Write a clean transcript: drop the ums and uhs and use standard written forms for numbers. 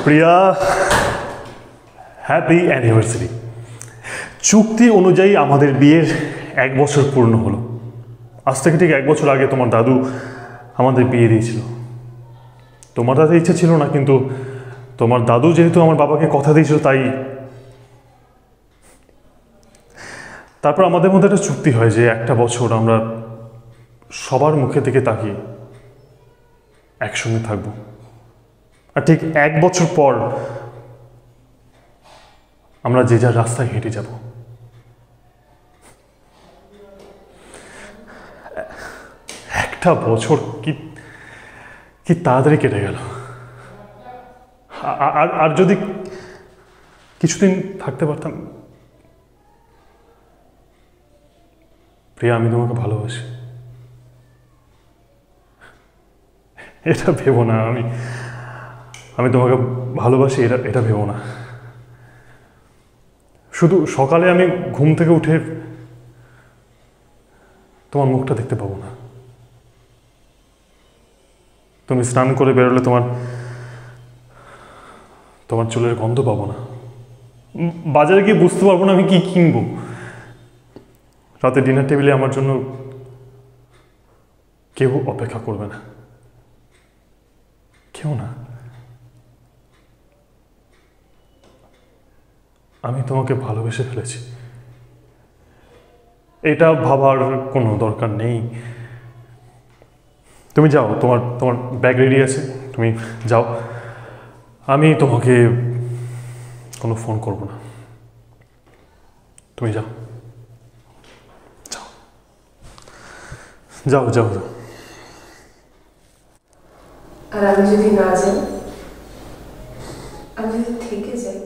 প্রিয়া, happy anniversary. চুক্তি অনুযায়ী আমাদের বিয়ের 1 বছর পূর্ণ হলো। আজ থেকে ঠিক 1 বছর আগে তোমার দাদু আমাদের বিয়ে দিয়েছিল। তোমার তাতে ইচ্ছা ছিল না, কিন্তু তোমার দাদু যেহেতু আমার বাবাকে কথা দিয়েছিল, তাই তারপর আমাদের মধ্যে একটা চুক্তি হয় যে 1 বছর আমরা সবার মুখে থেকে তাকিয়ে একসঙ্গে থাকবো। আর ঠিক 1 বছর পর আমরা যে যার রাস্তায় হেঁটে যাব। একটা বছর কি কি তাড়াতাড়ি কেটে গেল। আর যদি কিছুদিন থাকতে পারতাম। প্রিয়া, আমি তোমাকে ভালোবাসি। এটা ভেবো না আমি তোমাকে ভালোবাসি, এটা ভেবো না। শুধু সকালে আমি ঘুম থেকে উঠে তোমার মুখটা দেখতে পাবো না। তুমি স্নান করে বেরোলে তোমার চুলের গন্ধ পাবো না। বাজারে গিয়ে বুঝতে পারবো না আমি কি কিনবো। রাতে ডিনার টেবিলে আমার জন্য কেউ অপেক্ষা করবে না, কেউ না। আমি তোমাকে ভালোবেসে ফেলেছি, এটা ভাবার কোনো দরকার নেই। তুমি যাও, তোমার ব্যাগ রেডি আছে, তুমি যাও। আমি তোমাকে কোনো ফোন করব না। তুমি যাও যাও যাও যাও। আর আমি যদি না যাই, আমি যদি থেকে যাই,